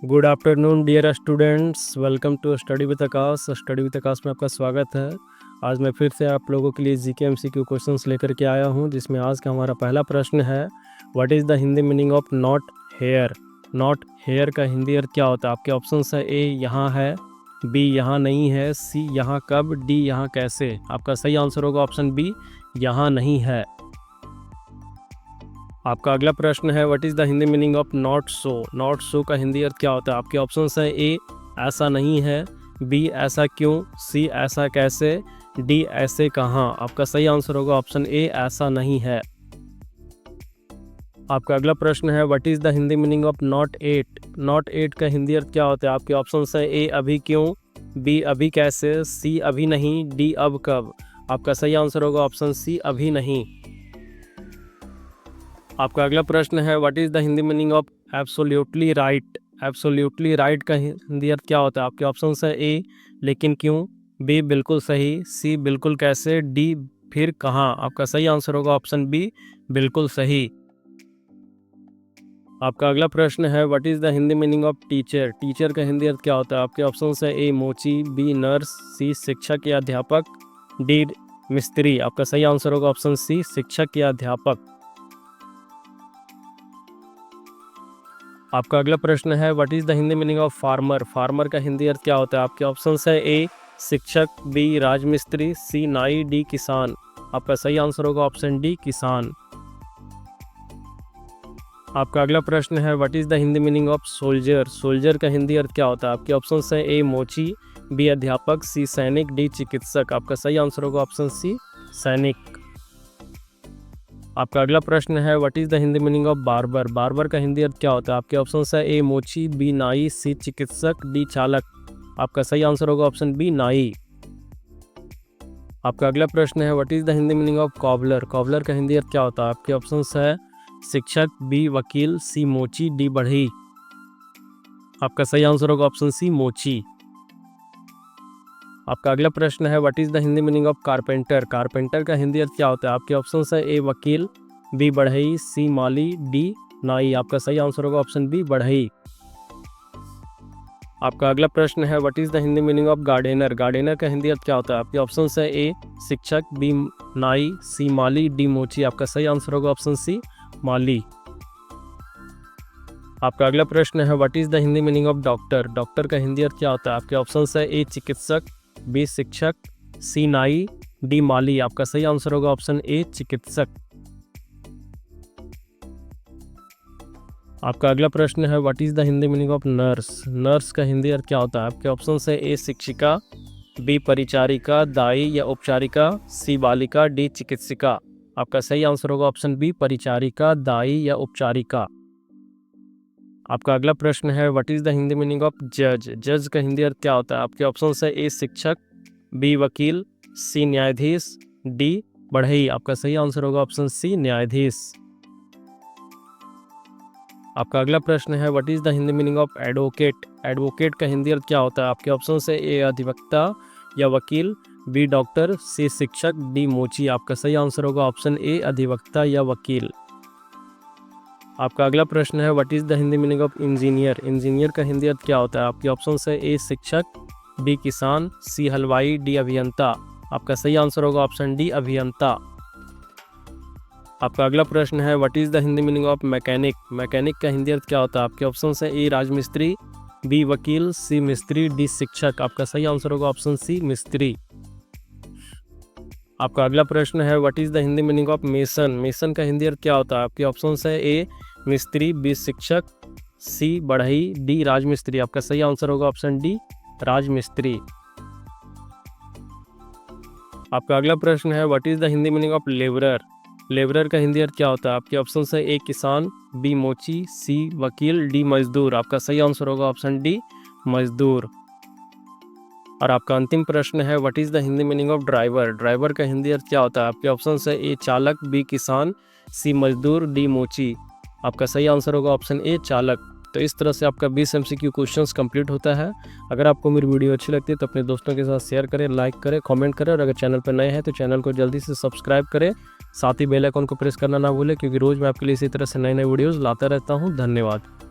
Good afternoon dear students, welcome to study with Aakash. Study with Aakash में आपका स्वागत है। आज मैं फिर से आप लोगों के लिए जीके एमसीक्यू क्वेश्चंस लेकर के आया हूं, जिसमें आज का हमारा पहला प्रश्न है, what is the Hindi meaning of not here. Not here का हिंदी अर्थ क्या होता है? आपके ऑप्शंस है, ए यहाँ है, बी यहाँ नहीं है, सी यहाँ कब, डी यहाँ कैसे। आपका सही आंसर होगा ऑप्शन बी, यहाँ नहीं है। आपका अगला प्रश्न है, what is the Hindi meaning of not so. Not so का हिंदी अर्थ क्या होता है? आपके ऑप्शंस हैं, ए ऐसा नहीं है, बी ऐसा क्यों, सी ऐसा कैसे, डी ऐसे कहाँ। आपका सही आंसर होगा ऑप्शन ए, ऐसा नहीं है। आपका अगला प्रश्न है, what is the Hindi meaning of not at. Not at का हिंदी अर्थ क्या होता है? आपके ऑप्शंस हैं, ए अभी क्यों, बी अभी कैसे, सी अभी नहीं, डी अब कब। आपका सही आंसर होगा ऑप्शन सी, अभी नहीं। आपका अगला प्रश्न है, what is the Hindi meaning of absolutely right. Absolutely right का हिंदी अर्थ क्या होता है? आपके ऑप्शंस है, ए लेकिन क्यों, बी बिल्कुल सही, सी बिल्कुल कैसे, डी फिर कहाँ। आपका सही आंसर होगा ऑप्शन बी, बिल्कुल सही। आपका अगला प्रश्न है, what is the Hindi meaning of teacher. Teacher का हिंदी अर्थ क्या होता है? आपके ऑप्शंस है, ए मोची, बी नर्स, सी शिक्षक या अध्यापक, डी मिस्त्री। आपका सही आंसर होगा ऑप्शन सी, शिक्षक या अध्यापक। आपका अगला प्रश्न है, what is the Hindi meaning of farmer. Farmer का हिंदी अर्थ क्या होता है? आपके ऑप्शंस है, ए शिक्षक, बी राजमिस्त्री, सी नाई, डी किसान। आपका सही आंसर होगा ऑप्शन डी, किसान। आपका अगला प्रश्न है, what is the Hindi meaning of soldier. Soldier का हिंदी अर्थ क्या होता है? आपके ऑप्शंस है, ए मोची, बी अध्यापक, सी सैनिक, डी चिकित्सक। आपका सही आंसर होगा ऑप्शन सी, सैनिक। आपका अगला प्रश्न है, what is the Hindi meaning of barber. Barber का हिंदी अर्थ क्या होता है? आपके ऑप्शंस है, ए मोची, बी नाई, सी चिकित्सक, डी चालक। आपका सही आंसर होगा ऑप्शन बी, नाई। आपका अगला प्रश्न है, what is the Hindi meaning of cobbler. Cobbler का हिंदी अर्थ क्या होता है? आपके ऑप्शंस है, शिक्षक, बी वकील, सी मोची, डी बढ़ई। आपका सही आंसर होगा ऑप्शन सी, मोची। आपका अगला प्रश्न है, what is the Hindi meaning of carpenter. Carpenter का हिंदी अर्थ क्या होता है? आपके ऑप्शंस है, ए वकील, बी बढ़ई, सी माली, डी नाई। आपका सही आंसर होगा ऑप्शन बी, बढ़ई। आपका अगला प्रश्न है, what is the Hindi meaning of gardener. Gardener का हिंदी अर्थ क्या होता है? आपके ऑप्शंस है, ए शिक्षक, बी नाई, सी माली, डी मोची। आपका सही आंसर होगा ऑप्शन सी, माली। आपका अगला प्रश्न है, what is the Hindi meaning of doctor. Doctor का हिंदी अर्थ क्या होता है? आपके ऑप्शंस है, ए चिकित्सक, बी शिक्षक, सी नाई, डी माली। आपका सही आंसर होगा ऑप्शन ए, चिकित्सक। आपका अगला प्रश्न है, what is the Hindi meaning of nurse. Nurse का हिंदी अर्थ क्या होता है? आपके ऑप्शंस है, ए शिक्षिका, बी परिचारिका, दाई या उपचारिका, सी बालिका, डी चिकित्सिका। आपका सही आंसर होगा ऑप्शन बी, परिचारिका, दाई या उपचारिका। आपका अगला प्रश्न है, what is the Hindi meaning of जज। जज का हिंदी अर्थ क्या होता है? आपके ऑप्शंस है, ए शिक्षक, बी वकील, सी न्यायाधीश, डी बढ़ई। आपका सही आंसर होगा ऑप्शन सी, न्यायाधीश। आपका अगला प्रश्न है, what is the Hindi meaning of advocate. Advocate का हिंदी अर्थ क्या होता है? आपके ऑप्शंस है, ए अधिवक्ता या वकील, बी डॉक्टर, सी शिक्षक, डी मोची। आपका सही आंसर होगा ऑप्शन ए, अधिवक्ता या वकील। आपका अगला प्रश्न है, what is the Hindi meaning of engineer. Engineer का हिंदी अर्थ क्या होता है? आपके ऑप्शंस है, ए शिक्षक, बी किसान, सी हलवाई, डी अभियंता। आपका सही आंसर होगा ऑप्शन डी, अभियंता। आपका अगला प्रश्न है, what is the Hindi meaning of mechanic. Mechanic का हिंदी अर्थ क्या होता है? आपके ऑप्शंस है, ए राजमिस्त्री, बी वकील, सी मिस्त्री, डी शिक्षक। आपका सही आंसर होगा ऑप्शन सी, मिस्त्री। आपका अगला प्रश्न है, what is the Hindi meaning of mason. Mason का हिंदी अर्थ क्या होता है? आपके ऑप्शंस है, ए मिस्त्री, बी शिक्षक, सी बढ़ई, डी राजमिस्त्री। आपका सही आंसर होगा ऑप्शन डी, राजमिस्त्री। आपका अगला प्रश्न है, what is the Hindi meaning of labourer. Labourer का हिंदी अर्थ क्या होता है? आपके ऑप्शंस है, ए किसान, बी मोची, सी वकील, डी मजदूर। आपका सही आंसर होगा ऑप्शन डी, मजदूर। और आपका अंतिम प्रश्न है, what is the Hindi meaning of driver. Driver का हिंदी अर्थ क्या होता है? आपके ऑप्शंस है, ए चालक, बी किसान, सी मजदूर, डी मोची। आपका सही आंसर होगा ऑप्शन ए, चालक। तो इस तरह से आपका 20 MCQ क्वेश्चंस कंप्लीट होता है। अगर आपको मेरी वीडियो अच्छी लगती है तो अपने दोस्तों के साथ शेयर करें, लाइक करें, कमेंट करें, और अगर चैनल पर नए हैं तो चैनल को जल्दी से सब्सक्राइब करें। साथ ही बेल आइकन को प्रेस करना ना भूलें, क्योंकि रोज़ मैं आपके लिए इसी तरह से नए नए वीडियोज़ लाता रहता हूँ। धन्यवाद।